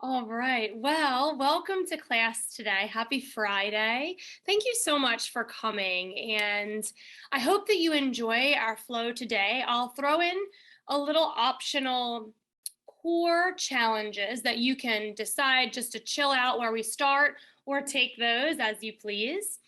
All right. Well, welcome to class today. Happy Friday. Thank you so much for coming. And I hope that you enjoy our flow today. I'll throw in a little optional core challenges that you can decide just to chill out where we start or take those as you please.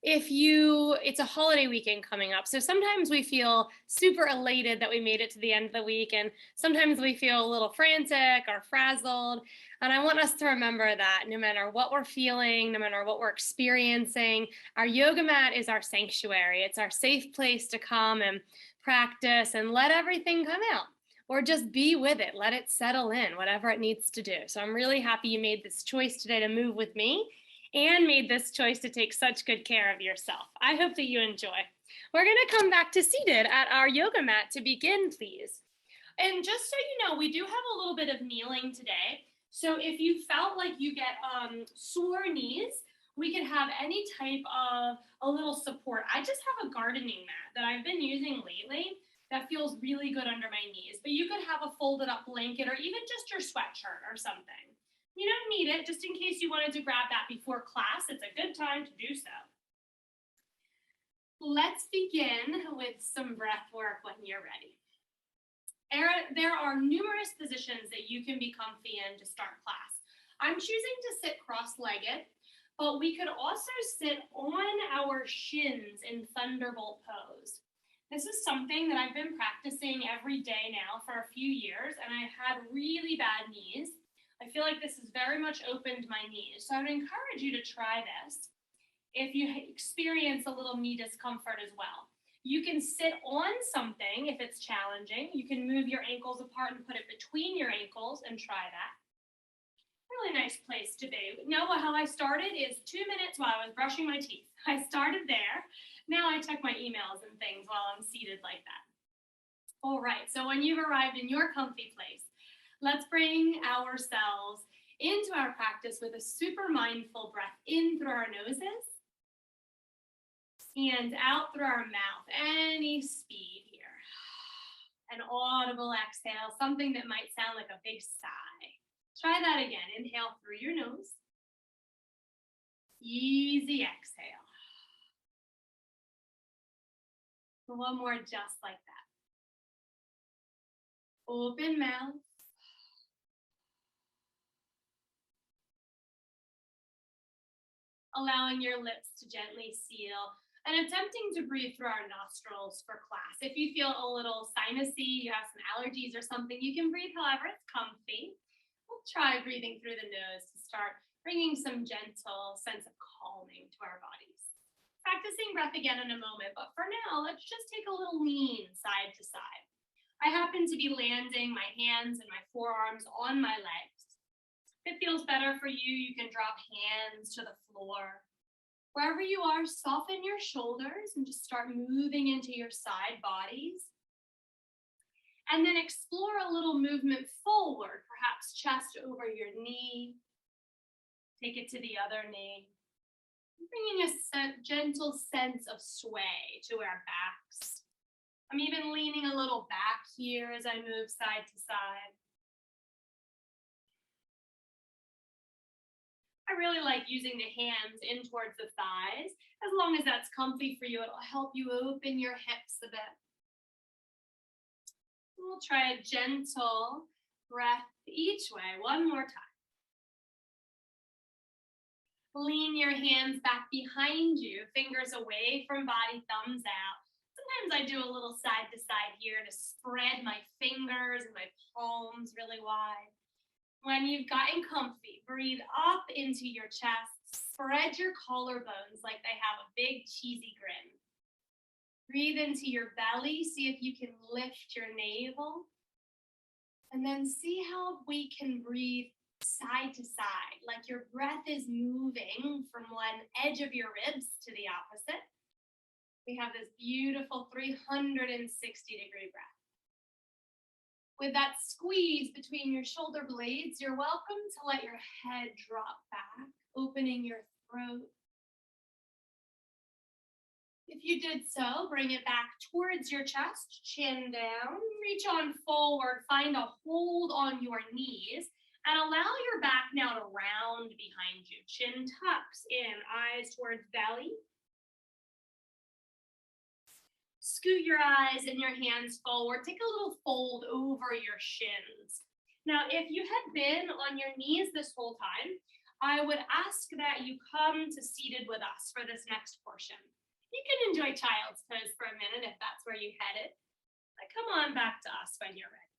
It's a holiday weekend coming up, so sometimes we feel super elated that we made it to the end of the week, and sometimes we feel a little frantic or frazzled. And I want us to remember that no matter what we're feeling, no matter what we're experiencing, our yoga mat is our sanctuary. It's our safe place to come and practice and let everything come out, or just be with it, let it settle in, whatever it needs to do. So I'm really happy you made this choice today to move with me and made this choice to take such good care of yourself. I hope that you enjoy. We're going to come back to seated at our yoga mat to begin, please. And just so you know, we do have a little bit of kneeling today. So if you felt like you get sore knees, we could have any type of a little support. I just have a gardening mat that I've been using lately that feels really good under my knees. But you could have a folded up blanket or even just your sweatshirt or something. You don't need it, just in case you wanted to grab that before class. It's a good time to do so. Let's begin with some breath work when you're ready. There are numerous positions that you can be comfy in to start class. I'm choosing to sit cross-legged, but we could also sit on our shins in thunderbolt pose. This is something that I've been practicing every day now for a few years, and I had really bad knees. I feel like this has very much opened my knees. So I would encourage you to try this if you experience a little knee discomfort as well. You can sit on something if it's challenging. You can move your ankles apart and put it between your ankles and try that. Really nice place to be. Now, how I started is 2 minutes while I was brushing my teeth. I started there. Now I check my emails and things while I'm seated like that. All right, so when you've arrived in your comfy place, let's bring ourselves into our practice with a super mindful breath in through our noses and out through our mouth. Any speed here. An audible exhale, something that might sound like a big sigh. Try that again. Inhale through your nose. Easy exhale. One more just like that. Open mouth. Allowing your lips to gently seal and attempting to breathe through our nostrils for class. If you feel a little sinusy, you have some allergies or something, you can breathe however it's comfy. We'll try breathing through the nose to start bringing some gentle sense of calming to our bodies. Practicing breath again in a moment, but for now, let's just take a little lean side to side. I happen to be landing my hands and my forearms on my legs. If it feels better for you, you can drop hands to the floor. Wherever you are, soften your shoulders and just start moving into your side bodies. And then explore a little movement forward, perhaps chest over your knee. Take it to the other knee. Bringing a gentle sense of sway to our backs. I'm even leaning a little back here as I move side to side. I really like using the hands in towards the thighs. As long as that's comfy for you, it'll help you open your hips a bit. We'll try a gentle breath each way. One more time. Lean your hands back behind you, fingers away from body, thumbs out. Sometimes I do a little side to side here to spread my fingers and my palms really wide. When you've gotten comfy, breathe up into your chest. Spread your collarbones like they have a big cheesy grin. Breathe into your belly. See if you can lift your navel. And then see how we can breathe side to side, like your breath is moving from one edge of your ribs to the opposite. We have this beautiful 360-degree breath. With that squeeze between your shoulder blades, you're welcome to let your head drop back, opening your throat. If you did so, bring it back towards your chest, chin down, reach on forward, find a hold on your knees, And allow your back now to round behind you. Chin tucks in, eyes towards belly. Scoot your eyes and your hands forward. Take a little fold over your shins. Now, if you had been on your knees this whole time, I would ask that you come to seated with us for this next portion. You can enjoy child's pose for a minute if that's where you headed. But come on back to us when you're ready.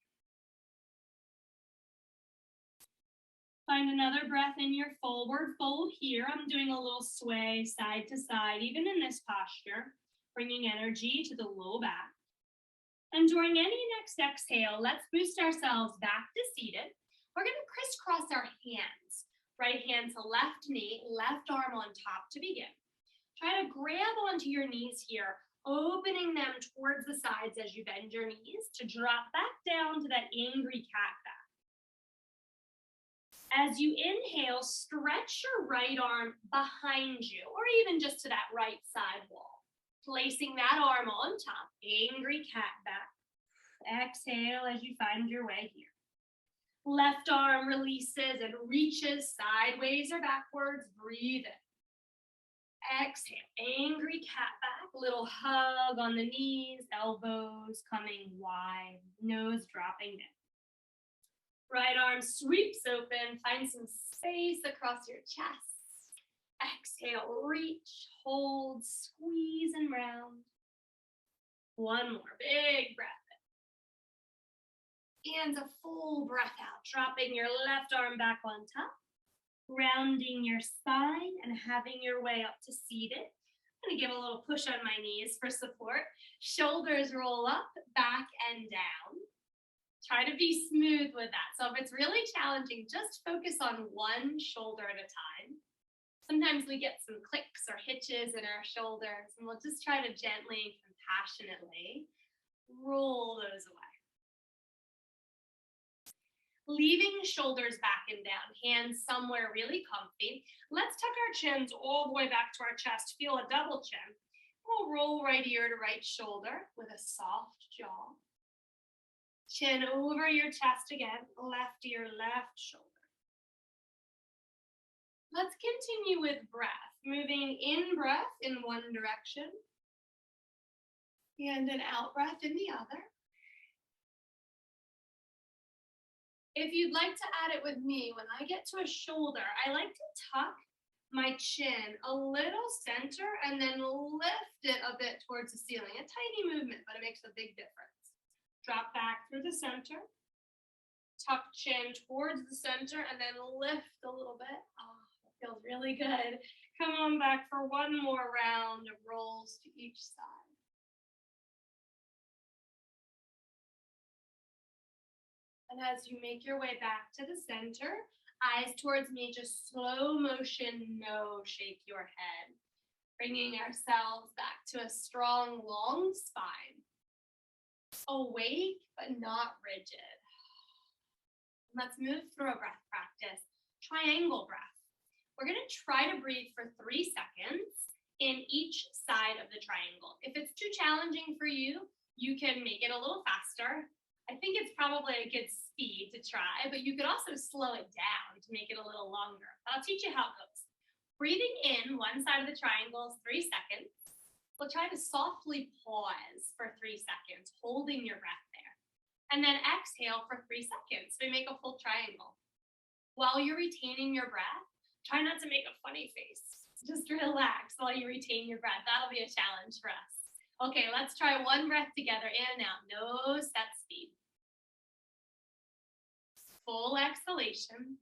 Find another breath in your forward fold here. I'm doing a little sway side to side, even in this posture, bringing energy to the low back. And during any next exhale, let's boost ourselves back to seated. We're going to crisscross our hands. Right hand to left knee, left arm on top to begin. Try to grab onto your knees here, opening them towards the sides as you bend your knees to drop back down to that angry cat back. As you inhale, stretch your right arm behind you, or even just to that right side wall. Placing that arm on top, angry cat back. Exhale as you find your way here. Left arm releases and reaches sideways or backwards. Breathe in. Exhale, angry cat back. Little hug on the knees, elbows coming wide, nose dropping down. Right arm sweeps open, find some space across your chest. Exhale, reach, hold, squeeze and round. One more, big breath in. And a full breath out, dropping your left arm back on top, rounding your spine and having your way up to seated. I'm gonna give a little push on my knees for support. Shoulders roll up, back and down. Try to be smooth with that. So if it's really challenging, just focus on one shoulder at a time. Sometimes we get some clicks or hitches in our shoulders, and we'll just try to gently and compassionately roll those away. Leaving shoulders back and down, hands somewhere really comfy. Let's tuck our chins all the way back to our chest. Feel a double chin. We'll roll right ear to right shoulder with a soft jaw. Chin over your chest again, left ear, left shoulder. Let's continue with breath, moving in breath in one direction and an out breath in the other. If you'd like to add it with me, when I get to a shoulder, I like to tuck my chin a little center and then lift it a bit towards the ceiling. A tiny movement, but it makes a big difference. Drop back through the center, tuck chin towards the center, and then lift a little bit. Oh, that feels really good. Come on back for one more round of rolls to each side. And as you make your way back to the center, eyes towards me, just slow motion, no shake your head. Bringing ourselves back to a strong, long spine. Awake, but not rigid. Let's move through a breath practice. Triangle breath. We're going to try to breathe for 3 seconds in each side of the triangle. If it's too challenging for you, you can make it a little faster. I think it's probably a good speed to try, but you could also slow it down to make it a little longer. I'll teach you how it goes. Breathing in one side of the triangle is 3 seconds. We'll try to softly pause for 3 seconds, holding your breath there. And then exhale for 3 seconds. We make a full triangle. While you're retaining your breath, try not to make a funny face. Just relax while you retain your breath. That'll be a challenge for us. Okay, let's try one breath together. In and out. No set speed. Full exhalation.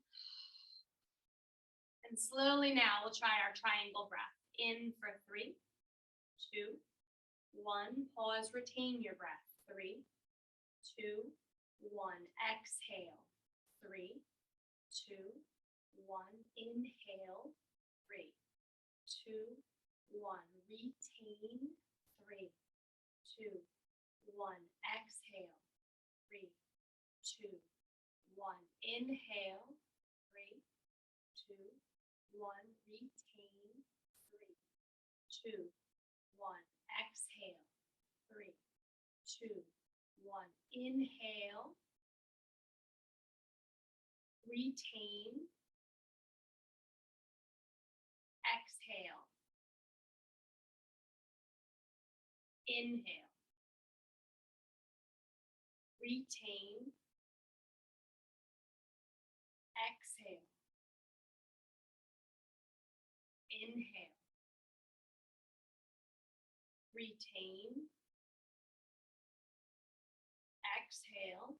And slowly now we'll try our triangle breath. In for 3, 2, 1. Pause, retain your breath. 3, 2, 1. Exhale. 3, 2, 1. Inhale. 3, 2, 1. Retain. 3, 2, 1. Exhale. 3, 2, 1. Inhale. 3, 2, 1. Retain. 3, 2, 1. Exhale. 3, 2, 1. Inhale. retain, exhale, inhale, retain, exhale, inhale, retain, exhale.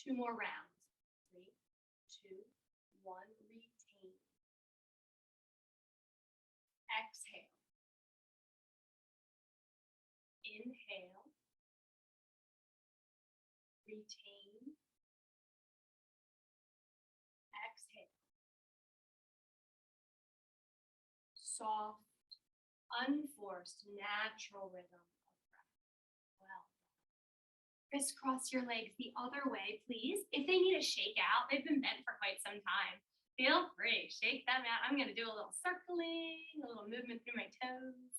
2 more rounds. 3, 2, 1, retain, exhale, inhale, retain, exhale. Soft, unforced, natural rhythm of breath. Well, crisscross your legs the other way, please. If they need a shake out, they've been bent for quite some time. Feel free, shake them out. I'm gonna do a little circling, a little movement through my toes.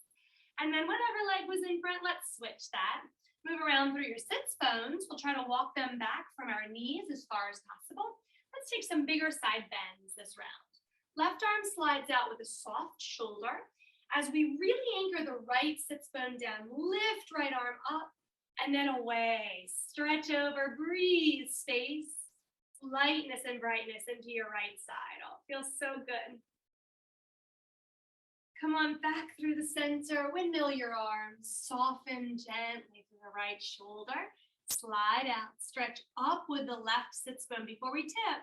And then whatever leg was in front, let's switch that. Move around through your sits bones. We'll try to walk them back from our knees as far as possible. Let's take some bigger side bends this round. Left arm slides out with a soft shoulder. As we really anchor the right sits bone down, lift right arm up and then away. Stretch over, breathe, space, lightness and brightness into your right side. Oh, it feels so good. Come on back through the center, windmill your arms, soften gently through the right shoulder, slide out, stretch up with the left sits bone before we tip.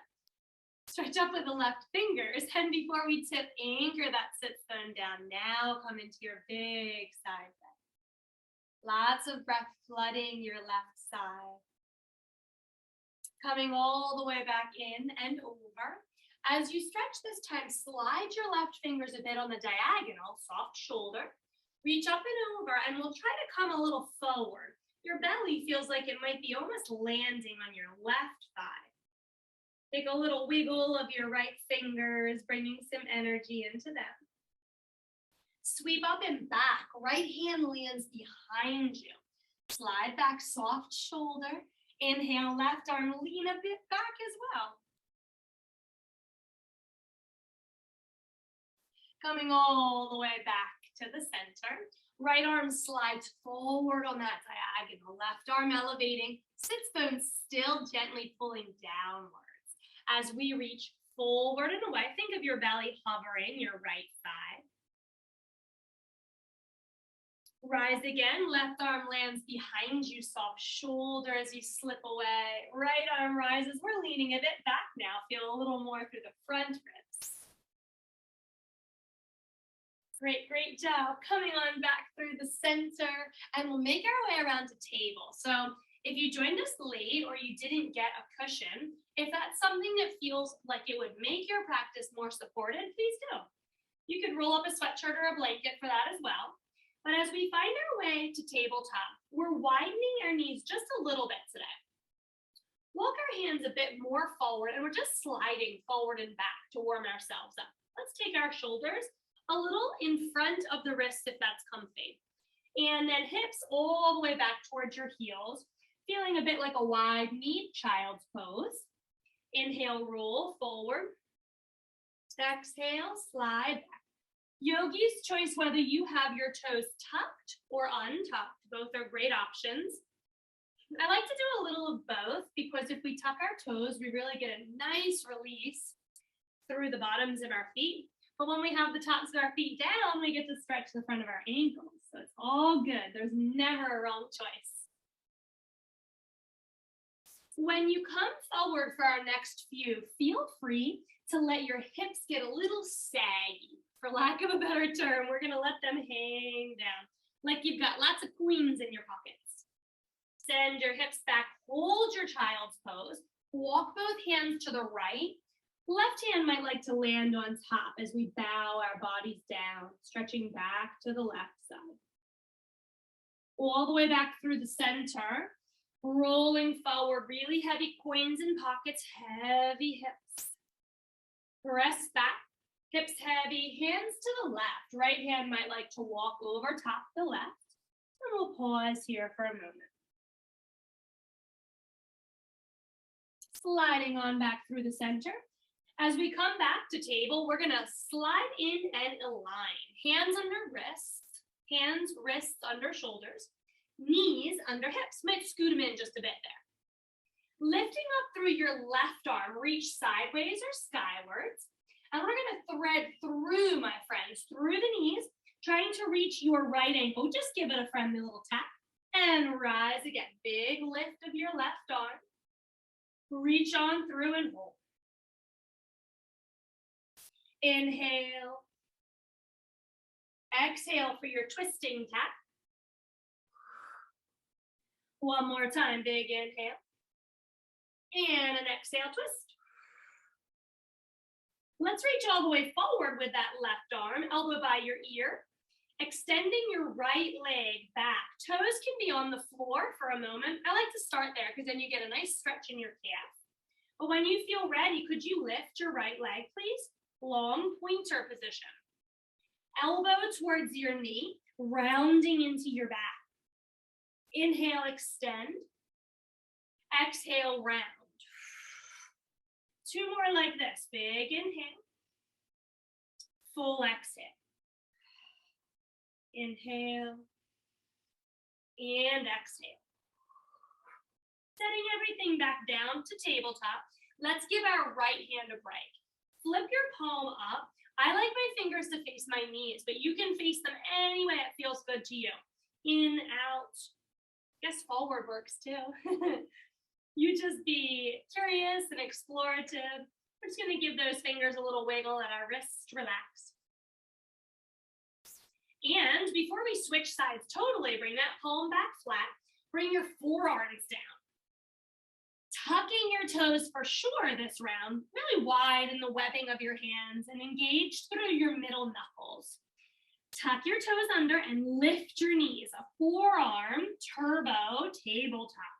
Stretch up with the left fingers, and before we tip, anchor that sits bone down. Now come into your big side bend. Lots of breath flooding your left side. Coming all the way back in and over. As you stretch this time, slide your left fingers a bit on the diagonal, soft shoulder. Reach up and over, and we'll try to come a little forward. Your belly feels like it might be almost landing on your left thigh. Take a little wiggle of your right fingers, bringing some energy into them. Sweep up and back. Right hand lands behind you. Slide back, soft shoulder. Inhale, left arm, lean a bit back as well. Coming all the way back to the center. Right arm slides forward on that diagonal. Left arm elevating. Sits bones still gently pulling downward. As we reach forward and away, think of your belly hovering your right thigh. Rise again, left arm lands behind you, soft shoulder as you slip away. Right arm rises, we're leaning a bit back now. Feel a little more through the front ribs. Great, great job. Coming on back through the center, and we'll make our way around to table. So if you joined us late or you didn't get a cushion, if that's something that feels like it would make your practice more supported, please do. You could roll up a sweatshirt or a blanket for that as well. But as we find our way to tabletop, we're widening our knees just a little bit today. Walk our hands a bit more forward, and we're just sliding forward and back to warm ourselves up. Let's take our shoulders a little in front of the wrists if that's comfy. And then hips all the way back towards your heels, feeling a bit like a wide knee child's pose. Inhale, roll forward. Exhale, slide back. Yogi's choice, whether you have your toes tucked or untucked, both are great options. I like to do a little of both because if we tuck our toes, we really get a nice release through the bottoms of our feet. But when we have the tops of our feet down, we get to stretch the front of our ankles. So it's all good. There's never a wrong choice. When you come forward for our next few, feel free to let your hips get a little saggy. For lack of a better term, we're gonna let them hang down, like you've got lots of coins in your pockets. Send your hips back, hold your child's pose, walk both hands to the right. Left hand might like to land on top as we bow our bodies down, stretching back to the left side. All the way back through the center. Rolling forward, really heavy coins in pockets, heavy hips. Press back, hips heavy, hands to the left. Right hand might like to walk over top the left. And we'll pause here for a moment. sliding on back through the center. As we come back to table, we're gonna slide in and align. Hands under wrists, hands, wrists under shoulders, knees under hips. Might scoot them in just a bit there. Lifting up through your left arm, reach sideways or skywards. And we're gonna thread through, my friends, through the knees, trying to reach your right ankle. Just give it a friendly little tap. And rise again. Big lift of your left arm. Reach on through and hold. Inhale. Exhale for your twisting tap. One more time, big inhale. And an exhale, twist. Let's reach all the way forward with that left arm, elbow by your ear. Extending your right leg back. Toes can be on the floor for a moment. I like to start there because then you get a nice stretch in your calf. But when you feel ready, could you lift your right leg, please? Long pointer position. Elbow towards your knee, rounding into your back. Inhale, extend. Exhale, round. Two more like this. Big inhale. Full exhale. Inhale and exhale. Setting everything back down to tabletop. Let's give our right hand a break. Flip your palm up. I like my fingers to face my knees, but you can face them any way it feels good to you. In, out. I guess forward works too. You just be curious and explorative. We're just gonna give those fingers a little wiggle and our wrists relax. And before we switch sides totally, bring that palm back flat. Bring your forearms down. Tucking your toes for sure this round, really wide in the webbing of your hands and engage through your middle knuckles. Tuck your toes under and lift your knees. A forearm turbo tabletop.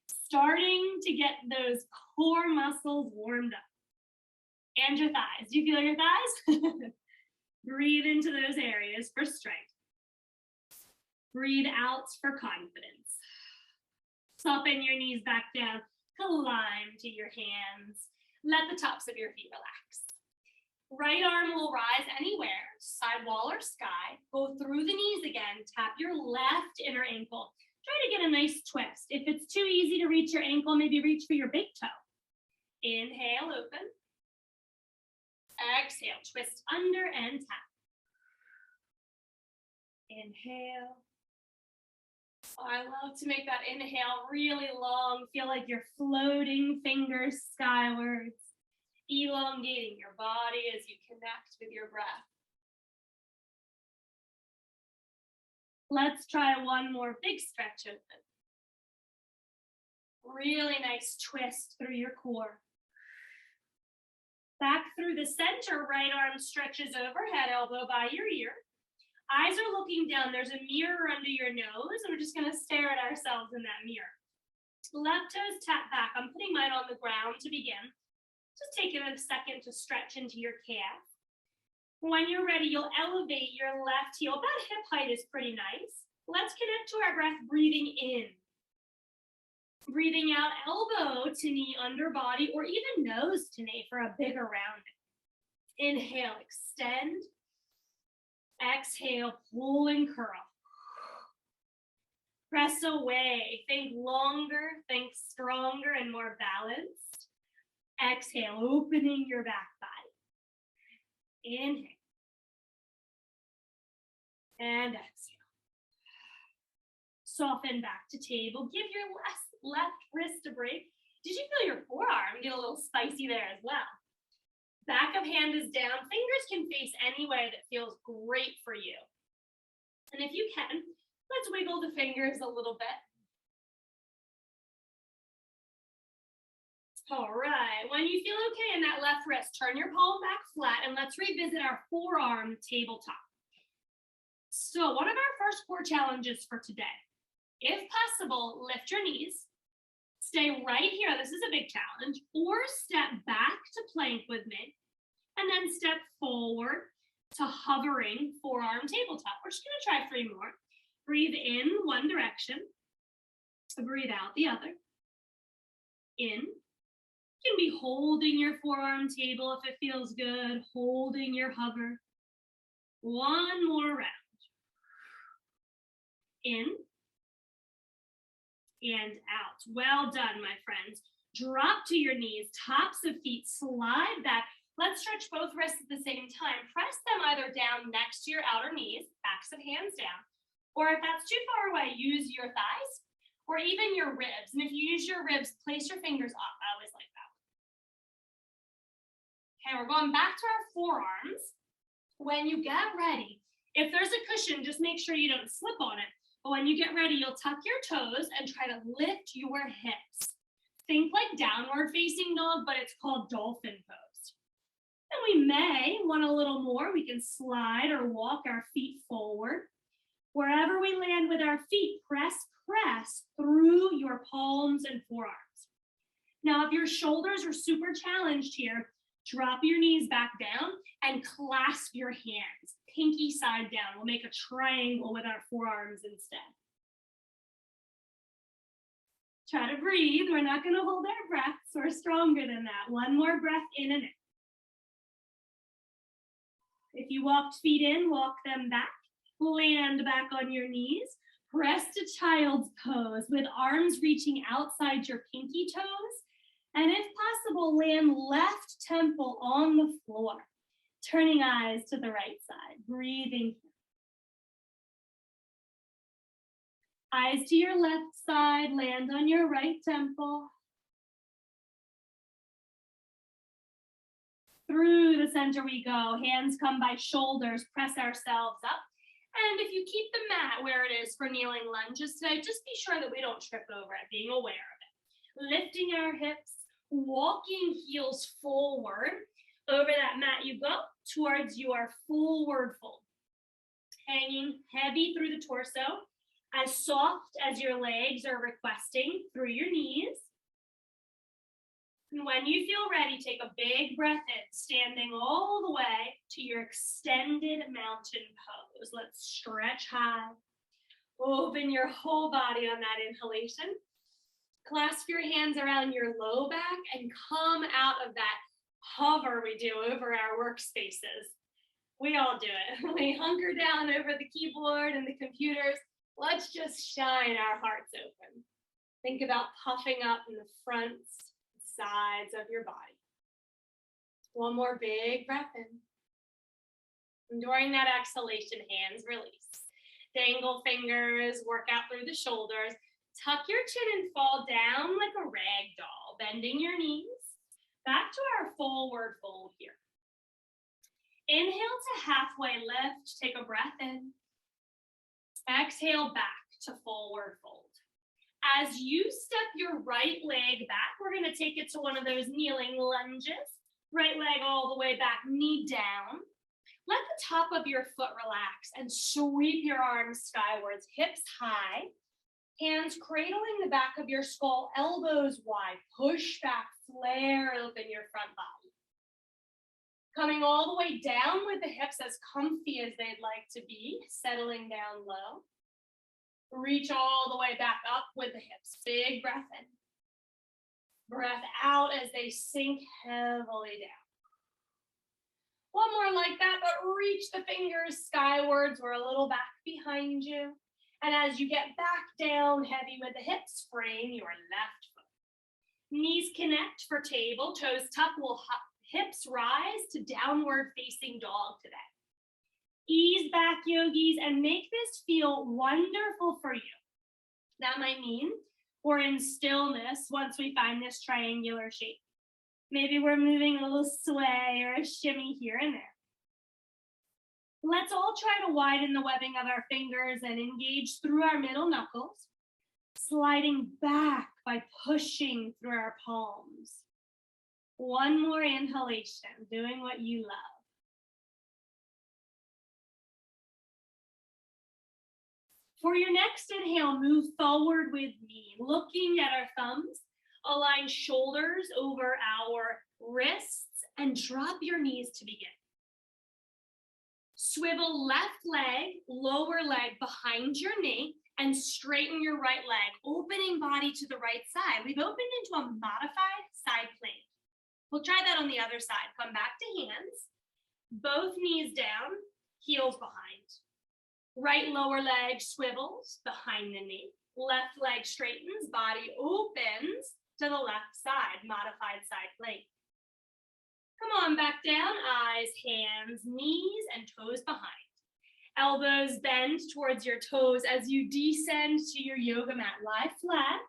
Starting to get those core muscles warmed up. And your thighs. Do you feel your thighs? Breathe into those areas for strength. Breathe out for confidence. Soften your knees back down. Climb to your hands. Let the tops of your feet relax. Right arm will rise anywhere, side wall or sky. Go through the knees again. Tap your left inner ankle. Try to get a nice twist. If it's too easy to reach your ankle, maybe reach for your big toe. Inhale, open. Exhale, twist under and tap. Inhale. Oh, I love to make that inhale really long. Feel like you're floating fingers skywards, elongating your body as you connect with your breath. Let's try one more big stretch open. Really nice twist through your core. Back through the center, right arm stretches overhead, elbow by your ear. Eyes are looking down. There's a mirror under your nose, and we're just gonna stare at ourselves in that mirror. Left toes tap back. I'm putting mine on the ground to begin. Just take a second to stretch into your calf. When you're ready, you'll elevate your left heel. About hip height is pretty nice. Let's connect to our breath, breathing in. Breathing out, elbow to knee under body, or even nose to knee for a bigger rounding. Inhale, extend. Exhale, pull and curl. Press away. Think longer, think stronger and more balanced. Exhale, opening your back body. Inhale. And exhale. Soften back to table. Give your left wrist a break. Did you feel your forearm get a little spicy there as well? Back of hand is down. Fingers can face any way that feels great for you. And if you can, let's wiggle the fingers a little bit. All right, when you feel okay in that left wrist, turn your palm back flat and let's revisit our forearm tabletop. So one of our first core challenges for today, if possible, lift your knees, stay right here, this is a big challenge, or step back to plank with me, and then step forward to hovering forearm tabletop. We're just gonna try 3 more. Breathe in one direction, breathe out the other. In, You can be holding your forearm table if it feels good, holding your hover. One more round. In and out. Well done, my friends. Drop to your knees, tops of feet, slide back. Let's stretch both wrists at the same time. Press them either down next to your outer knees, backs of hands down, or if that's too far away, use your thighs or even your ribs. And if you use your ribs, place your fingers up. I always like that. Okay, we're going back to our forearms. When you get ready, if there's a cushion, just make sure you don't slip on it. But when you get ready, you'll tuck your toes and try to lift your hips. Think like downward facing dog, but it's called dolphin pose. And we may want a little more. We can slide or walk our feet forward. Wherever we land with our feet, press through your palms and forearms. Now, if your shoulders are super challenged here, drop your knees back down and clasp your hands, pinky side down. We'll make a triangle with our forearms instead. Try to breathe. We're not going to hold our breaths. We're stronger than that. One more breath in and in. If you walked feet in, walk them back. Land back on your knees. Press to child's pose with arms reaching outside your pinky toes. And if possible, land left temple on the floor. Turning eyes to the right side. Breathing. Eyes to your left side. Land on your right temple. Through the center we go. Hands come by shoulders. Press ourselves up. And if you keep the mat where it is for kneeling lunges today, just be sure that we don't trip over it, being aware of it. Lifting our hips, walking heels forward. Over that mat you go towards your forward fold. Hanging heavy through the torso, as soft as your legs are requesting through your knees. And when you feel ready, take a big breath in, standing all the way to your extended mountain pose. Let's stretch high. Open your whole body on that inhalation. Clasp your hands around your low back and come out of that hover we do over our workspaces. We all do it. We hunker down over the keyboard and the computers. Let's just shine our hearts open. Think about puffing up in the fronts, sides of your body. One more big breath in. And during that exhalation, hands release. Dangle fingers, work out through the shoulders. Tuck your chin and fall down like a rag doll, bending your knees. Back to our forward fold here. Inhale to halfway lift, take a breath in. Exhale back to forward fold. As you step your right leg back, we're going to take it to one of those kneeling lunges. Right leg all the way back, knee down. Let the top of your foot relax and sweep your arms skywards, hips high. Hands cradling the back of your skull, elbows wide. Push back, flare open your front body. Coming all the way down with the hips as comfy as they'd like to be, settling down low. Reach all the way back up with the hips. Big breath in. Breath out as they sink heavily down. One more like that, but reach the fingers skywards. We're a little back behind you. And as you get back down heavy with the hips, frame your left foot. Knees connect for table, toes tuck, hips rise to downward facing dog today. Ease back, yogis, and make this feel wonderful for you. That might mean we're in stillness once we find this triangular shape. Maybe we're moving a little sway or a shimmy here and there. Let's all try to widen the webbing of our fingers and engage through our middle knuckles, sliding back by pushing through our palms. One more inhalation, doing what you love. For your next inhale, move forward with me, looking at our thumbs. Align shoulders over our wrists and drop your knees to begin. Swivel left leg, lower leg behind your knee and straighten your right leg, opening body to the right side. We've opened into a modified side plank We'll try that on the other side. Come back to hands, both knees down, heels behind. Right lower leg swivels behind the knee. Left leg straightens, body opens to the left side, modified side plank. Come on back down, eyes, hands, knees, and toes behind. Elbows bend towards your toes as you descend to your yoga mat. Lie flat,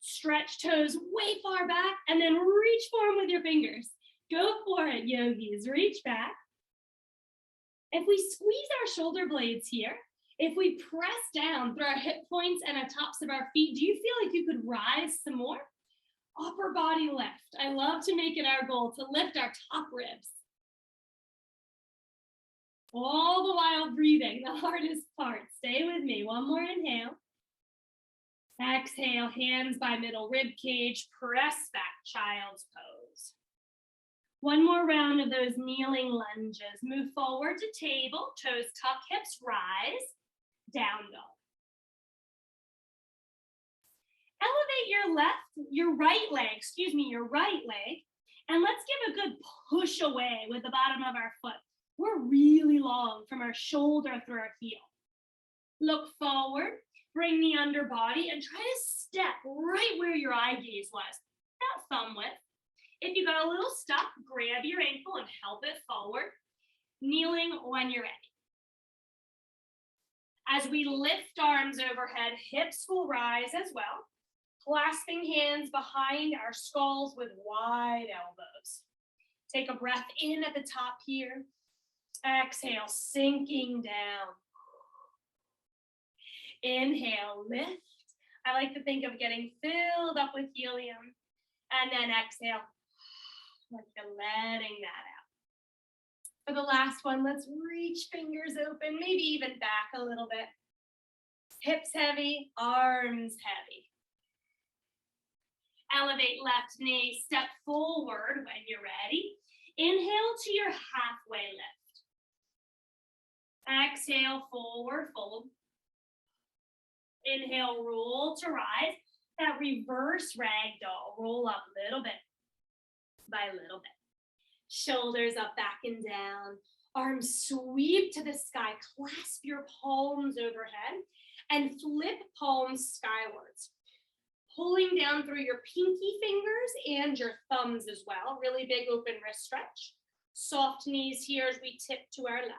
stretch toes way far back, and then reach for them with your fingers. Go for it, yogis, reach back. If we squeeze our shoulder blades here, if we press down through our hip points and the tops of our feet, do you feel like you could rise some more? Upper body lift. I love to make it our goal to lift our top ribs. All the while breathing, the hardest part. Stay with me. One more inhale. Exhale, hands by middle rib cage. Press back, child's pose. One more round of those kneeling lunges. Move forward to table, toes tuck, hips rise, down dog. Elevate your right leg, and let's give a good push away with the bottom of our foot. We're really long from our shoulder through our heel. Look forward, bring the underbody, and try to step right where your eye gaze was, about thumb width. If you got a little stuck, grab your ankle and help it forward, kneeling when you're ready. As we lift arms overhead, hips will rise as well, clasping hands behind our skulls with wide elbows. Take a breath in at the top here. Exhale, sinking down. Inhale, lift. I like to think of getting filled up with helium. And then exhale, like you're letting that out. For the last one, let's reach fingers open, maybe even back a little bit. Hips heavy, arms heavy. Elevate left knee, step forward when you're ready. Inhale to your halfway lift. Exhale, forward fold. Inhale, roll to rise. That reverse ragdoll, roll up little bit by little bit. Shoulders up, back and down. Arms sweep to the sky. Clasp your palms overhead and flip palms skywards. Pulling down through your pinky fingers and your thumbs as well. Really big open wrist stretch. Soft knees here as we tip to our left.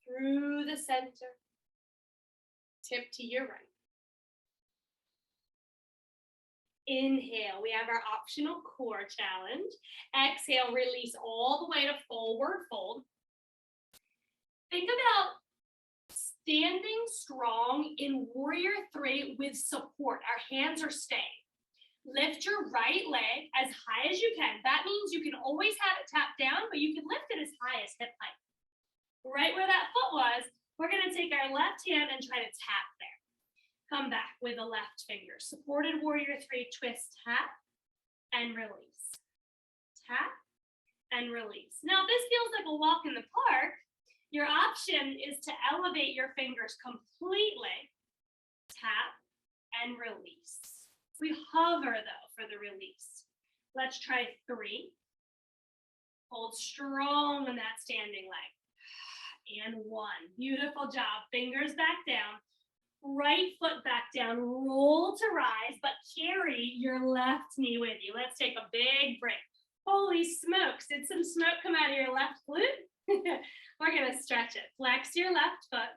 Through the center. Tip to your right. Inhale, we have our optional core challenge. Exhale, release all the way to forward fold. Think about standing strong in warrior three with support. Our hands are staying. Lift your right leg as high as you can. That means you can always have it tapped down, but you can lift it as high as hip height. Right where that foot was, we're gonna take our left hand and try to tap there. Come back with the left finger. Supported warrior three, twist, tap, and release. Tap, and release. Now, if this feels like a walk in the park, your option is to elevate your fingers completely. Tap, and release. We hover, though, for the release. Let's try 3. Hold strong on that standing leg. And 1. Beautiful job. Fingers back down. Right foot back down. Roll to rise, but carry your left knee with you. Let's take a big break. Holy smokes. Did some smoke come out of your left glute? We're going to stretch it. Flex your left foot.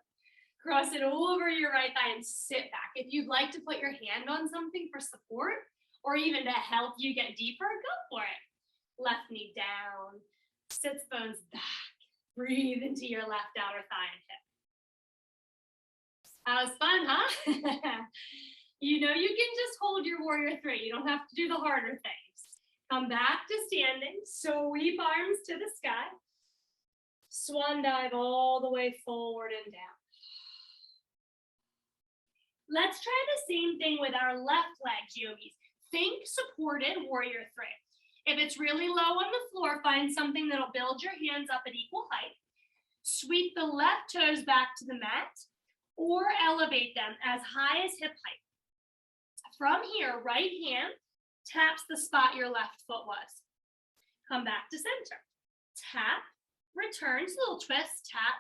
Cross it over your right thigh and sit back. If you'd like to put your hand on something for support or even to help you get deeper, go for it. Left knee down. Sits bones back. Breathe into your left outer thigh and hip. That was fun, huh? You know you can just hold your warrior three. You don't have to do the harder things. Come back to standing. Sweep arms to the sky. Swan dive all the way forward and down. Let's try the same thing with our left legs, yogis. Think supported warrior three. If it's really low on the floor, find something that'll build your hands up at equal height. Sweep the left toes back to the mat or elevate them as high as hip height. From here, right hand taps the spot your left foot was. Come back to center. Tap, return, so a little twist, tap,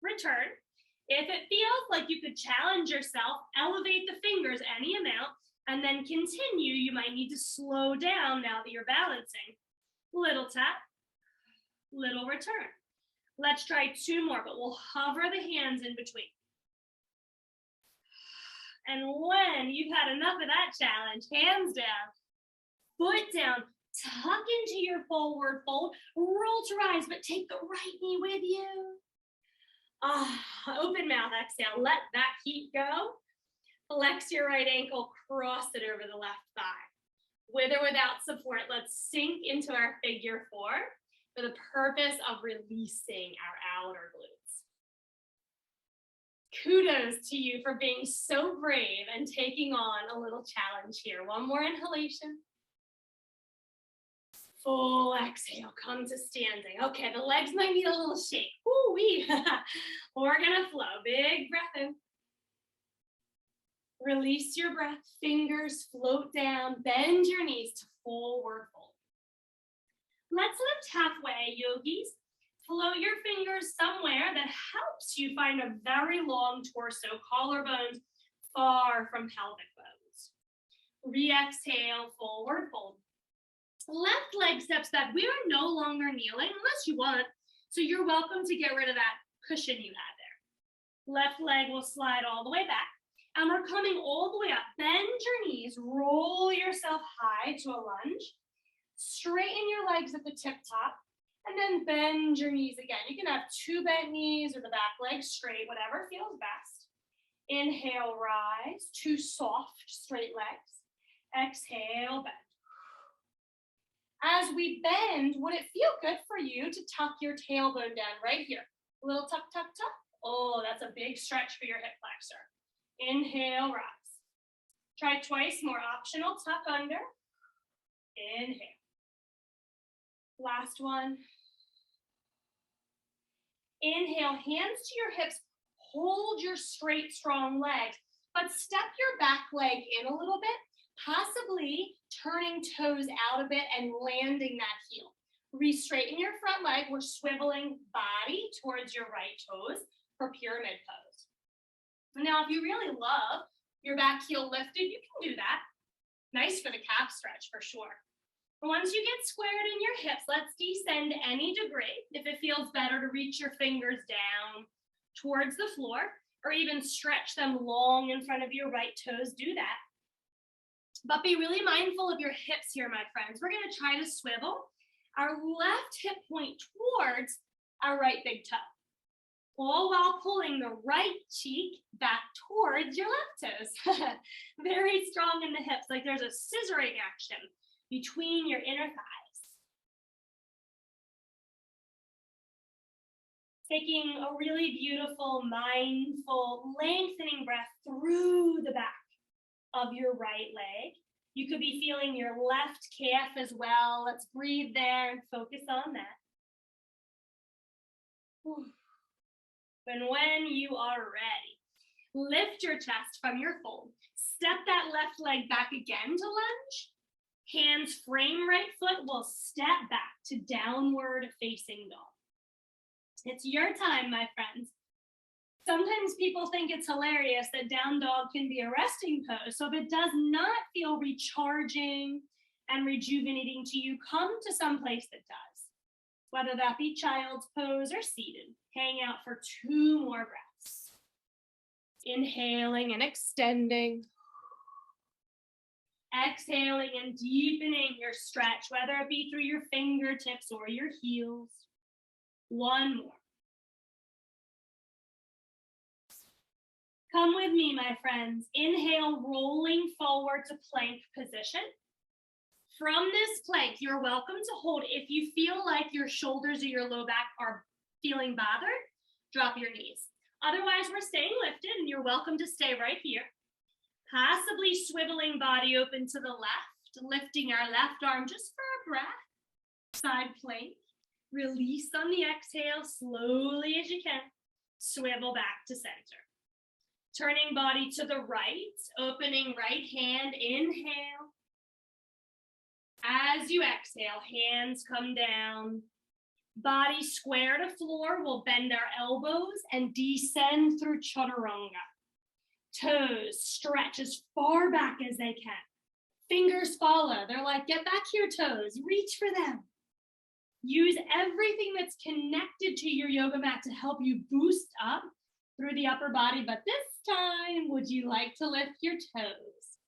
return. If it feels like you could challenge yourself, elevate the fingers any amount, and then continue. You might need to slow down now that you're balancing. Little tap, little return. Let's try 2 more, but we'll hover the hands in between. And when you've had enough of that challenge, hands down, foot down, tuck into your forward fold, roll to rise, but take the right knee with you. Open mouth, exhale, let that heat go. Flex your right ankle, cross it over the left thigh. With or without support, let's sink into our figure 4 for the purpose of releasing our outer glutes. Kudos to you for being so brave and taking on a little challenge here. One more inhalation. Full exhale, come to standing. Okay, the legs might need a little shake. Woo-wee. We're gonna flow. Big breath in. Release your breath, fingers float down, bend your knees to forward fold. Let's lift halfway, yogis. Float your fingers somewhere that helps you find a very long torso, collarbones far from pelvic bones. Re-exhale, forward fold. Left leg steps back. We are no longer kneeling unless you want, so you're welcome to get rid of that cushion you had there. Left leg will slide all the way back. And we're coming all the way up. Bend your knees, roll yourself high to a lunge. Straighten your legs at the tip top, and then bend your knees again. You can have 2 bent knees or the back leg straight, whatever feels best. Inhale, rise, 2 soft, straight legs. Exhale, bend. As we bend, would it feel good for you to tuck your tailbone down right here? A little tuck, tuck, tuck. Oh, that's a big stretch for your hip flexor. Inhale, rise. Try twice more, optional, tuck under. Inhale. Last one. Inhale, hands to your hips. Hold your straight, strong legs, but step your back leg in a little bit, possibly turning toes out a bit and landing that heel. Re-straighten your front leg. We're swiveling body towards your right toes for pyramid pose. Now, if you really love your back heel lifted, you can do that. Nice for the calf stretch for sure. But once you get squared in your hips, let's descend any degree. If it feels better to reach your fingers down towards the floor or even stretch them long in front of your right toes, do that. But be really mindful of your hips here, my friends. We're going to try to swivel our left hip point towards our right big toe, all while pulling the right cheek back towards your left toes. Very strong in the hips, like there's a scissoring action between your inner thighs. Taking a really beautiful, mindful, lengthening breath through the back of your right leg. You could be feeling your left calf as well. Let's breathe there and focus on that. And when you are ready, lift your chest from your fold. Step that left leg back again to lunge. Hands frame right foot. Will step back to downward facing dog. It's your time, my friends. Sometimes people think it's hilarious that down dog can be a resting pose. So if it does not feel recharging and rejuvenating to you, come to some place that does. Whether that be child's pose or seated. Hang out for 2 more breaths. Inhaling and extending. Exhaling and deepening your stretch, whether it be through your fingertips or your heels. 1 more. Come with me, my friends. Inhale, rolling forward to plank position. From this plank, you're welcome to hold. If you feel like your shoulders or your low back are feeling bothered, drop your knees. Otherwise, we're staying lifted, and you're welcome to stay right here. Possibly swiveling body open to the left, lifting our left arm just for a breath. Side plank. Release on the exhale, slowly as you can. Swivel back to center. Turning body to the right, opening right hand, inhale. As you exhale, hands come down. Body square to floor. We'll bend our elbows and descend through chaturanga. Toes stretch as far back as they can. Fingers follow. They're like, get back here, toes. Reach for them. Use everything that's connected to your yoga mat to help you boost up through the upper body. But this time, would you like to lift your toes?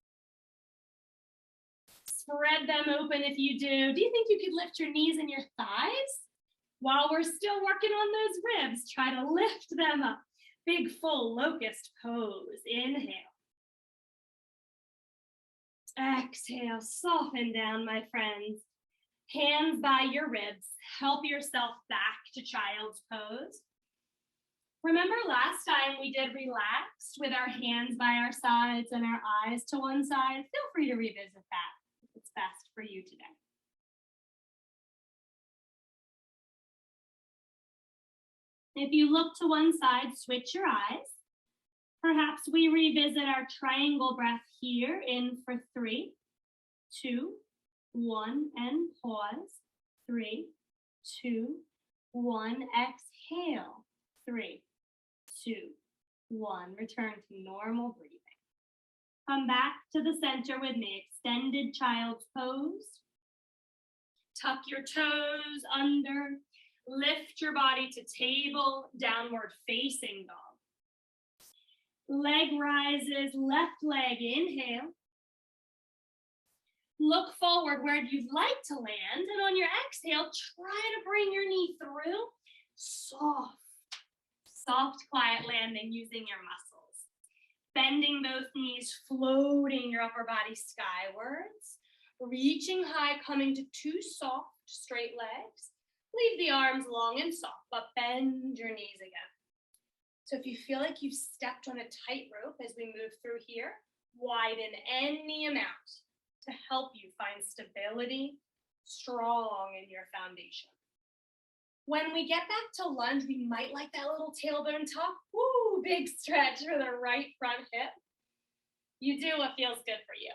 Spread them open if you do. Do you think you could lift your knees and your thighs? While we're still working on those ribs, try to lift them up. Big full locust pose. Inhale. Exhale, soften down, my friends. Hands by your ribs. Help yourself back to child's pose. Remember last time we did relaxed with our hands by our sides and our eyes to one side? Feel free to revisit that if it's best for you today. If you look to one side, switch your eyes. Perhaps we revisit our triangle breath here in for 3, 2, 1, and pause. 3, 2, 1, exhale. 3, 2, 1, return to normal breathing. Come back to the center with me, extended child's pose. Tuck your toes under. Lift your body to table, downward facing dog. Leg rises, left leg, inhale. Look forward where you'd like to land, and on your exhale, try to bring your knee through. Soft, quiet landing using your muscles. Bending those knees, floating your upper body skywards. Reaching high, coming to 2 soft, straight legs. Leave the arms long and soft, but bend your knees again. So if you feel like you've stepped on a tightrope as we move through here, widen any amount to help you find stability, strong in your foundation. When we get back to lunge, we might like that little tailbone tuck. Woo, big stretch for the right front hip. You do what feels good for you.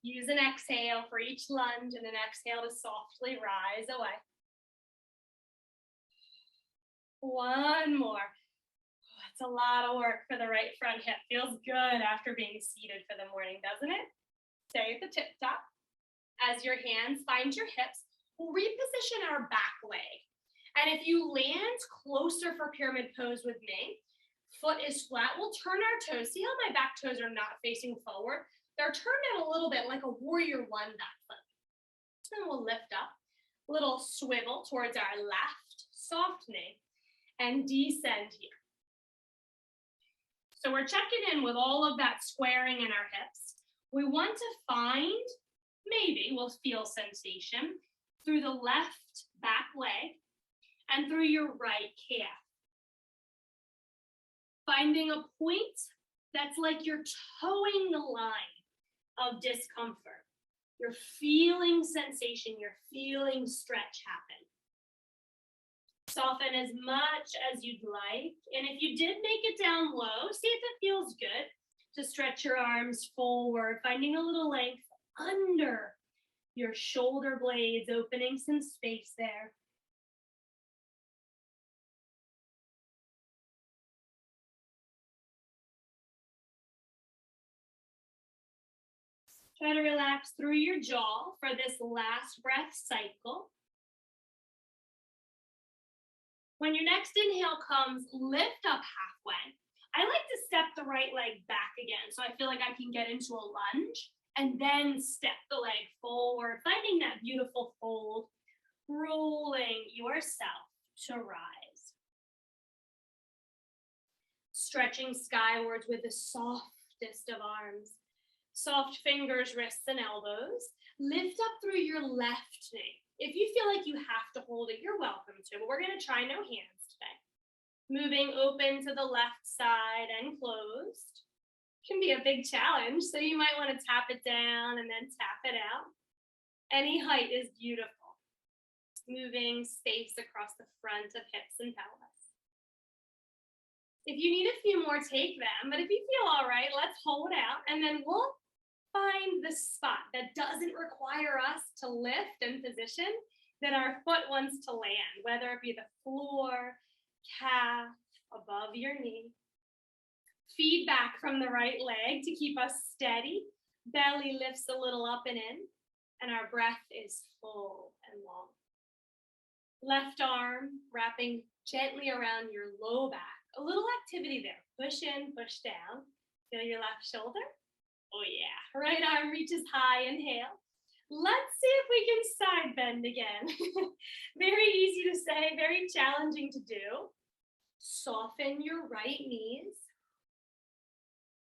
Use an exhale for each lunge and an exhale to softly rise away. One more. It's a lot of work for the right front hip. Feels good after being seated for the morning, doesn't it? Stay at the tip top. As your hands find your hips, we'll reposition our back leg. And if you land closer for pyramid pose with me, foot is flat, we'll turn our toes. See how my back toes are not facing forward? They're turned out a little bit like a warrior one back foot. And we'll lift up, little swivel towards our left, softening, and descend here. So we're checking in with all of that squaring in our hips. We want to find, maybe we'll feel sensation through the left back leg and through your right calf. Finding a point that's like you're toeing the line of discomfort. You're feeling sensation, you're feeling stretch happen. Soften as much as you'd like. And if you did make it down low, see if it feels good to stretch your arms forward, finding a little length under your shoulder blades, opening some space there. Try to relax through your jaw for this last breath cycle. When your next inhale comes, lift up halfway. I like to step the right leg back again, so I feel like I can get into a lunge and then step the leg forward, finding that beautiful fold, rolling yourself to rise. Stretching skywards with the softest of arms. Soft fingers, wrists, and elbows. Lift up through your left knee. If you feel like you have to hold it, you're welcome to, but we're going to try no hands today. Moving open to the left side and closed. Can be a big challenge, so you might want to tap it down and then tap it out. Any height is beautiful. Moving space across the front of hips and pelvis. If you need a few more, take them, but if you feel all right, let's hold out, and then we'll find the spot that doesn't require us to lift and position, that our foot wants to land, whether it be the floor, calf, above your knee. Feedback from the right leg to keep us steady. Belly lifts a little up and in, and our breath is full and long. Left arm wrapping gently around your low back. A little activity there. Push in, push down. Feel your left shoulder. Oh yeah. Right arm reaches high. Inhale. Let's see if we can side bend again. Very easy to say, very challenging to do. Soften your right knees.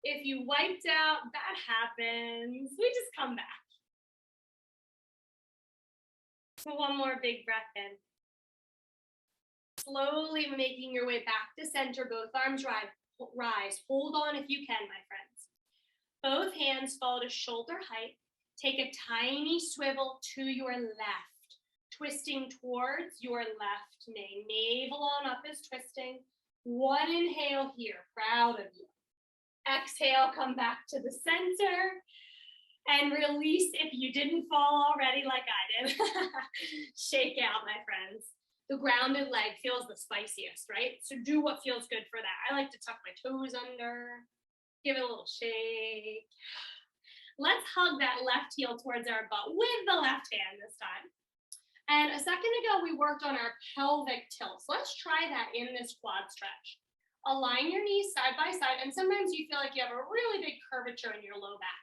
If you wiped out, that happens. We just come back. So one more big breath in. Slowly making your way back to center, both arms rise. Hold on if you can, my friends. Both hands fall to shoulder height. Take a tiny swivel to your left, twisting towards your left knee. Navel on up is twisting. One inhale here, proud of you. Exhale, come back to the center. And release if you didn't fall already like I did. Shake out, my friends. The grounded leg feels the spiciest, right? So do what feels good for that. I like to tuck my toes under, give it a little shake. Let's hug that left heel towards our butt with the left hand this time. And a second ago, we worked on our pelvic tilt. So let's try that in this quad stretch. Align your knees side by side. And sometimes you feel like you have a really big curvature in your low back.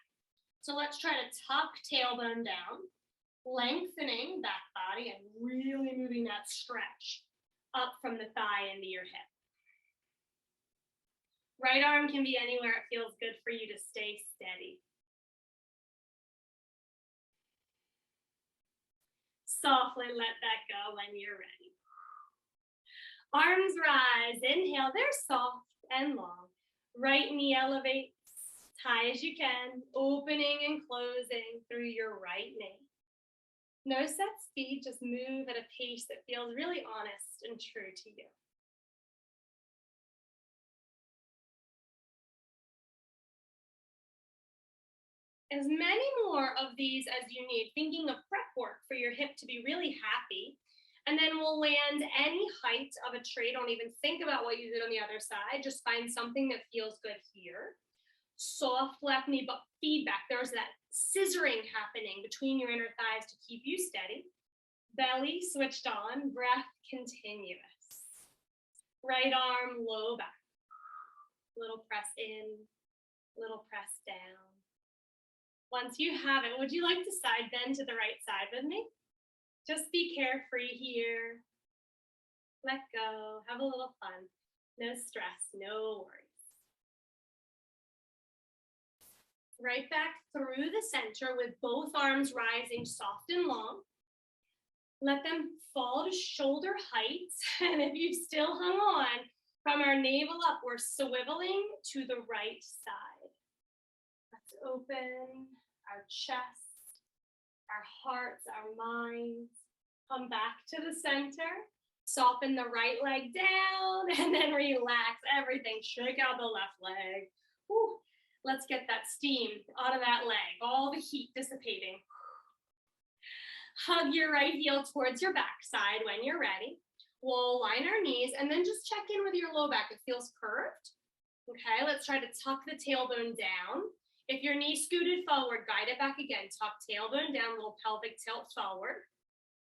So let's try to tuck tailbone down, lengthening back body and really moving that stretch up from the thigh into your hip. Right arm can be anywhere it feels good for you to stay steady. Softly let that go when you're ready. Arms rise, inhale, they're soft and long. Right knee elevates high as you can, opening and closing through your right knee. No set speed, just move at a pace that feels really honest and true to you. As many more of these as you need, thinking of prep work for your hip to be really happy. And then we'll land any height of a tree. Don't even think about what you did on the other side. Just find something that feels good here. Soft left knee, but feedback. There's that scissoring happening between your inner thighs to keep you steady. Belly switched on, breath continuous. Right arm, low back. Little press in, little press down. Once you have it, would you like to side bend to the right side with me? Just be carefree here. Let go, have a little fun. No stress, no worries. Right back through the center with both arms rising soft and long. Let them fall to shoulder height. And if you've still hung on, from our navel up, we're swiveling to the right side. Let's open our chest, our hearts, our minds. Come back to the center. Soften the right leg down and then relax everything. Shake out the left leg. Whew. Let's get that steam out of that leg, all the heat dissipating. Hug your right heel towards your backside when you're ready. We'll align our knees and then just check in with your low back. It feels curved. Okay, let's try to tuck the tailbone down. If your knee scooted forward, guide it back again. Tuck tailbone down, little pelvic tilt forward.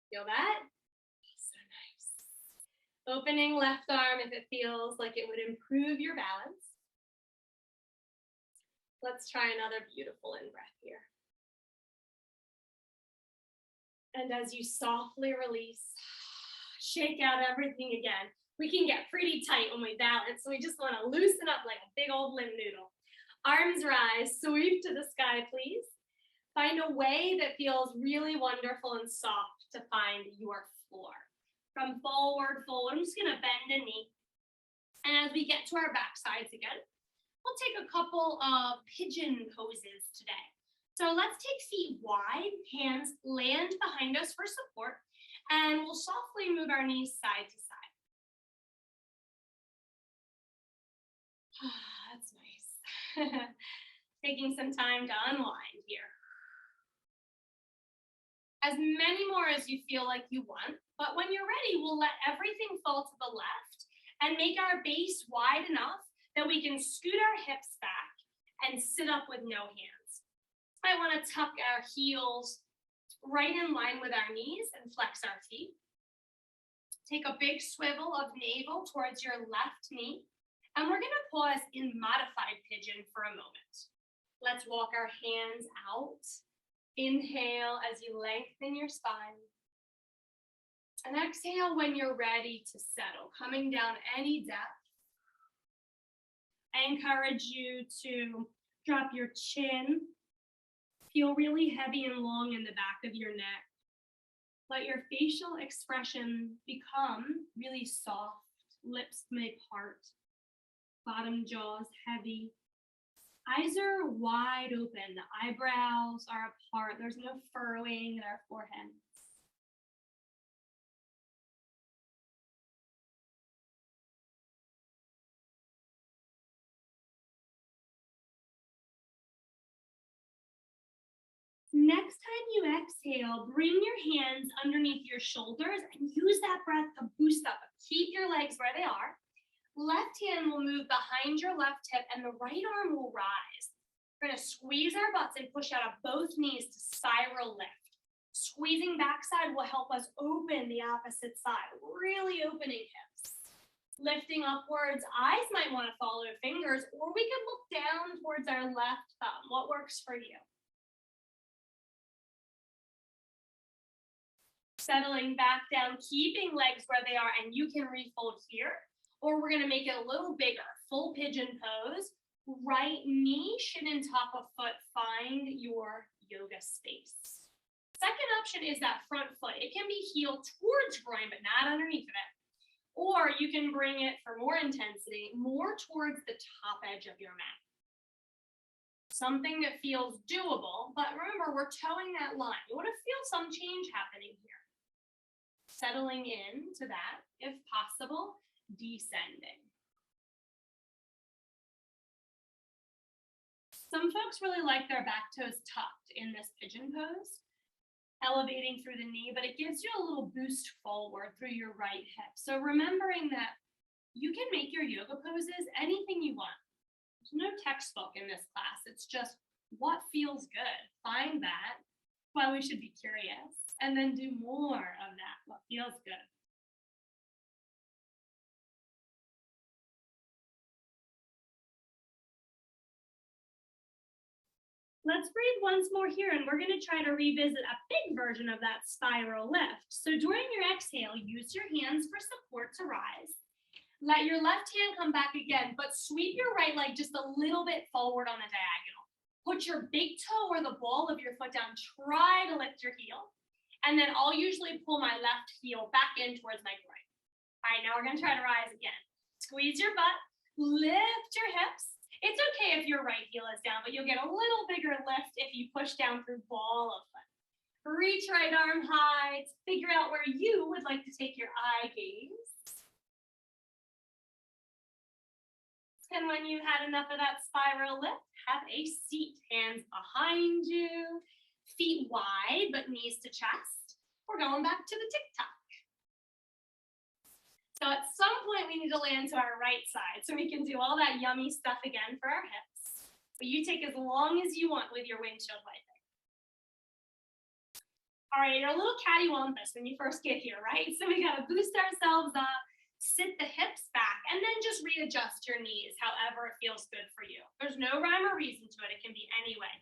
Feel that? So nice. Opening left arm if it feels like it would improve your balance. Let's try another beautiful in-breath here. And as you softly release, shake out everything again. We can get pretty tight when we balance, so we just want to loosen up like a big old limb noodle. Arms rise, sweep to the sky, please. Find a way that feels really wonderful and soft to find your floor. From forward, I'm just gonna bend a knee. And as we get to our back sides again, we'll take a couple of pigeon poses today. So let's take feet wide, hands land behind us for support, and we'll softly move our knees side to side. That's nice. Taking some time to unwind here. as many more as you feel like you want. But when you're ready, we'll let everything fall to the left and make our base wide enough that we can scoot our hips back and sit up with no hands. I want to tuck our heels right in line with our knees and flex our feet. Take a big swivel of navel towards your left knee, and we're going to pause in modified pigeon for a moment. Let's walk our hands out. Inhale as you lengthen your spine. And exhale when you're ready to settle, coming down any depth. I encourage you to drop your chin. Feel really heavy and long in the back of your neck. Let your facial expression become really soft. Lips may part. Bottom jaw's heavy. Eyes are wide open. The eyebrows are apart. There's no furrowing in our forehead. Next time you exhale, bring your hands underneath your shoulders and use that breath to boost up. Keep your legs where they are. Left hand will move behind your left hip and the right arm will rise. We're going to squeeze our butts and push out of both knees to spiral lift. Squeezing backside will help us open the opposite side, really opening hips. Lifting upwards, eyes might want to follow fingers, or we can look down towards our left thumb. What works for you? Settling back down, keeping legs where they are, and you can refold here, or we're gonna make it a little bigger, full pigeon pose. Right knee, shin and top of foot, find your yoga space. Second option is that front foot. It can be heel towards groin, but not underneath of it. Or you can bring it for more intensity, more towards the top edge of your mat. Something that feels doable, but remember, we're toeing that line. You wanna feel some change happening here. Settling into that, if possible, descending. Some folks really like their back toes tucked in this pigeon pose, elevating through the knee, but it gives you a little boost forward through your right hip. So remembering that you can make your yoga poses anything you want. There's no textbook in this class. It's just what feels good. Find that. Why we should be curious, and then do more of that, what feels good. Let's breathe once more here, and we're gonna try to revisit a big version of that spiral lift. So during your exhale, use your hands for support to rise. Let your left hand come back again, but sweep your right leg just a little bit forward on the diagonal. Put your big toe or the ball of your foot down. Try to lift your heel. And then I'll usually pull my left heel back in towards my groin. All right, now we're gonna try to rise again. Squeeze your butt, lift your hips. It's okay if your right heel is down, but you'll get a little bigger lift if you push down through ball of foot. Reach right arm high. Figure out where you would like to take your eye gaze. And when you've had enough of that spiral lift, have a seat, hands behind you, feet wide, but knees to chest. We're going back to the tick-tock. So at some point, we need to land to our right side so we can do all that yummy stuff again for our hips. But you take as long as you want with your windshield wiping. All right, you're a little cattywampus when you first get here, right? So we gotta boost ourselves up, sit the hips back, and then just readjust your knees however it feels good for you. There's no rhyme or reason to it. It can be any way.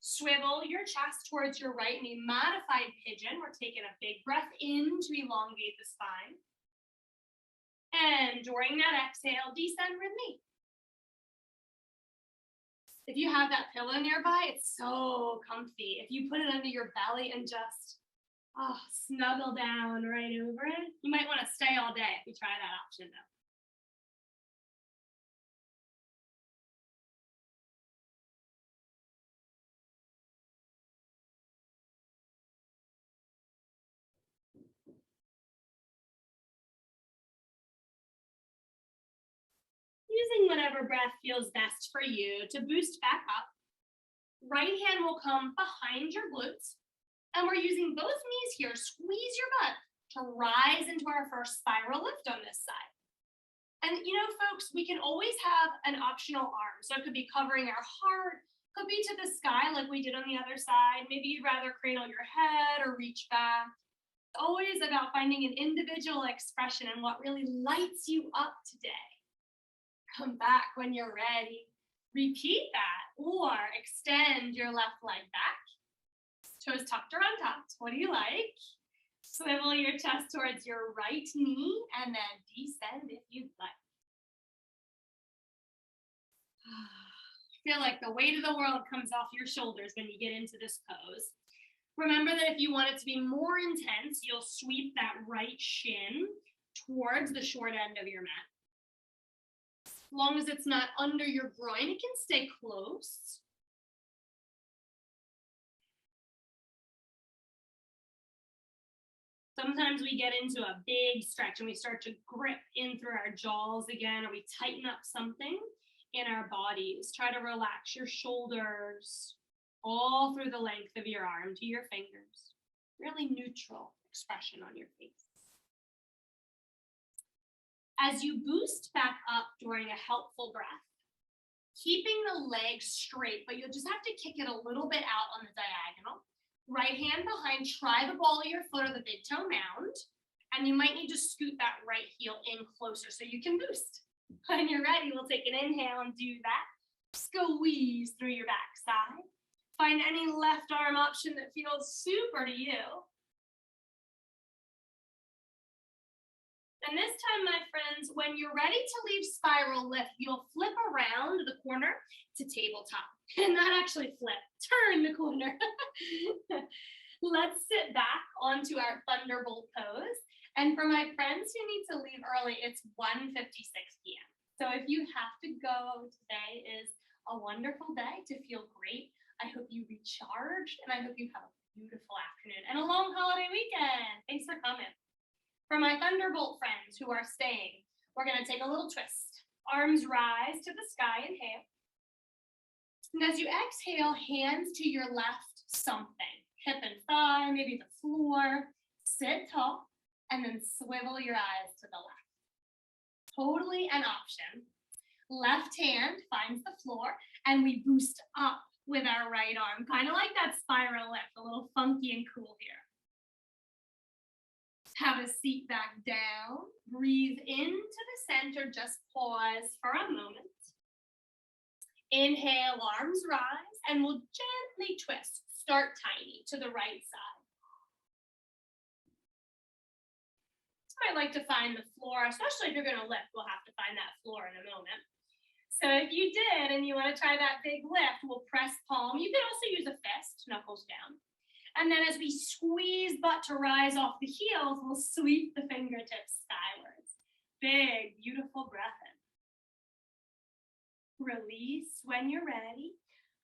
Swivel your chest towards your right knee, modified pigeon. We're taking a big breath in to elongate the spine. And during that exhale, descend with me. If you have that pillow nearby, it's so comfy. If you put it under your belly and just snuggle down right over it, you might want to stay all day if you try that option though. Using whatever breath feels best for you to boost back up. Right hand will come behind your glutes And we're using both knees here. Squeeze your butt to rise into our first spiral lift on this side. And you know, folks, we can always have an optional arm. So it could be covering our heart, could be to the sky like we did on the other side. Maybe you'd rather cradle your head or reach back. It's always about finding an individual expression and what really lights you up today. Come back when you're ready. Repeat that or extend your left leg back. Toes tucked or untucked. What do you like? Swivel your chest towards your right knee and then descend if you'd like. Feel like the weight of the world comes off your shoulders when you get into this pose. Remember that if you want it to be more intense, you'll sweep that right shin towards the short end of your mat. As long as it's not under your groin, it can stay close. Sometimes we get into a big stretch and we start to grip in through our jaws again, or we tighten up something in our bodies. Try to relax your shoulders all through the length of your arm to your fingers. Really neutral expression on your face. As you boost back up during a helpful breath, keeping the legs straight, but you'll just have to kick it a little bit out on the diagonal. Right hand behind, try the ball of your foot or the big toe mound, and you might need to scoot that right heel in closer so you can boost. When you're ready, we'll take an inhale and do that. Squeeze through your backside. Find any left arm option that feels super to you. And this time, my friends, when you're ready to leave spiral lift, you'll flip around the corner to tabletop. And not actually flip, turn the corner. Let's sit back onto our thunderbolt pose. And for my friends who need to leave early, it's 1:56 p.m. So if you have to go, today is a wonderful day to feel great. I hope you recharge, and I hope you have a beautiful afternoon and a long holiday weekend. Thanks for coming. For my thunderbolt friends who are staying, we're going to take a little twist. Arms rise to the sky, inhale. And as you exhale, hands to your left something. Hip and thigh, maybe the floor. Sit tall, and then swivel your eyes to the left. Totally an option. Left hand finds the floor, and we boost up with our right arm. Kind of like that spiral lift, a little funky and cool here. Have a seat back down. Breathe into the center. Just pause for a moment. Inhale, arms rise, and we'll gently twist. Start tiny to the right side. So I like to find the floor, especially if you're going to lift, we'll have to find that floor in a moment. So if you did and you want to try that big lift, we'll press palm. You can also use a fist, knuckles down. And then as we squeeze butt to rise off the heels, we'll sweep the fingertips skywards. Big, beautiful breath in. Release when you're ready.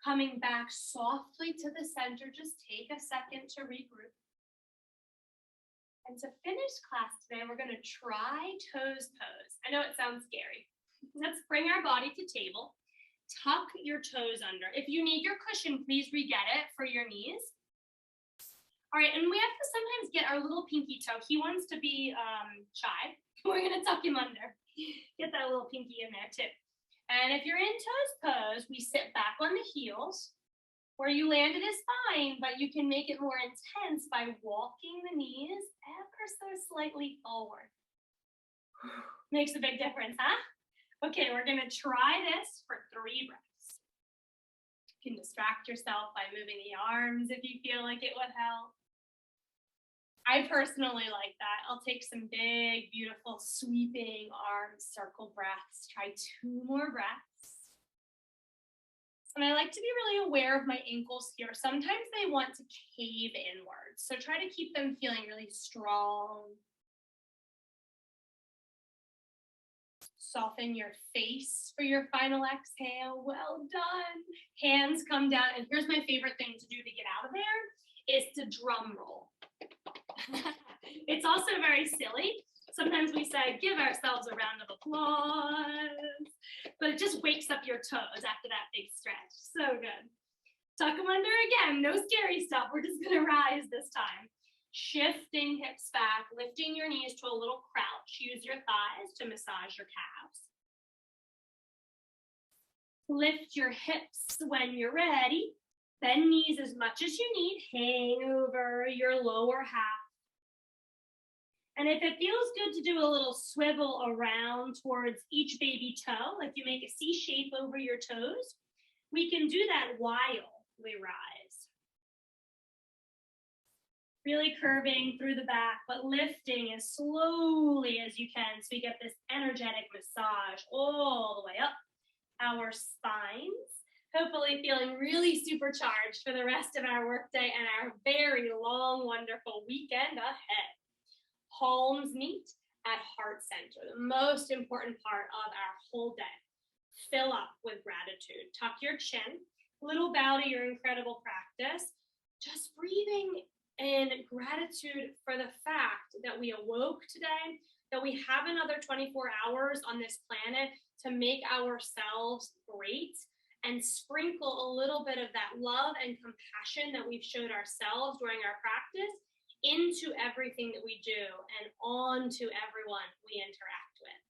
Coming back softly to the center, just take a second to regroup. And to finish class today, we're going to try toes pose. I know it sounds scary. Let's bring our body to table. Tuck your toes under. If you need your cushion, please re-get it for your knees. All right, and we have to sometimes get our little pinky toe. He wants to be shy. We're going to tuck him under. Get that little pinky in there too. And if you're in toes pose, we sit back on the heels. Where you landed is fine, but you can make it more intense by walking the knees ever so slightly forward. Makes a big difference, huh? Okay, we're going to try this for 3 breaths. You can distract yourself by moving the arms if you feel like it would help. I personally like that. I'll take some big, beautiful, sweeping arm circle breaths. Try 2 more breaths. And I like to be really aware of my ankles here. Sometimes they want to cave inwards. So try to keep them feeling really strong. Soften your face for your final exhale. Well done. Hands come down. And here's my favorite thing to do to get out of there is to drum roll. It's also very silly. Sometimes we say, give ourselves a round of applause, but it just wakes up your toes after that big stretch. So good. Tuck them under again. No scary stuff. We're just going to rise this time. Shifting hips back, lifting your knees to a little crouch. Use your thighs to massage your calves. Lift your hips when you're ready. Bend knees as much as you need. Hang over your lower half. And if it feels good to do a little swivel around towards each baby toe, like you make a C shape over your toes, we can do that while we rise. Really curving through the back, but lifting as slowly as you can so we get this energetic massage all the way up our spines. Hopefully feeling really supercharged for the rest of our workday and our very long, wonderful weekend ahead. Palms meet at heart center, the most important part of our whole day. Fill up with gratitude. Tuck your chin, little bow to your incredible practice. Just breathing in gratitude for the fact that we awoke today, that we have another 24 hours on this planet to make ourselves great, and sprinkle a little bit of that love and compassion that we've showed ourselves during our practice into everything that we do and onto everyone we interact with.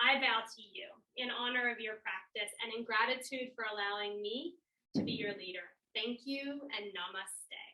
I bow to you in honor of your practice and in gratitude for allowing me to be your leader. Thank you and namaste.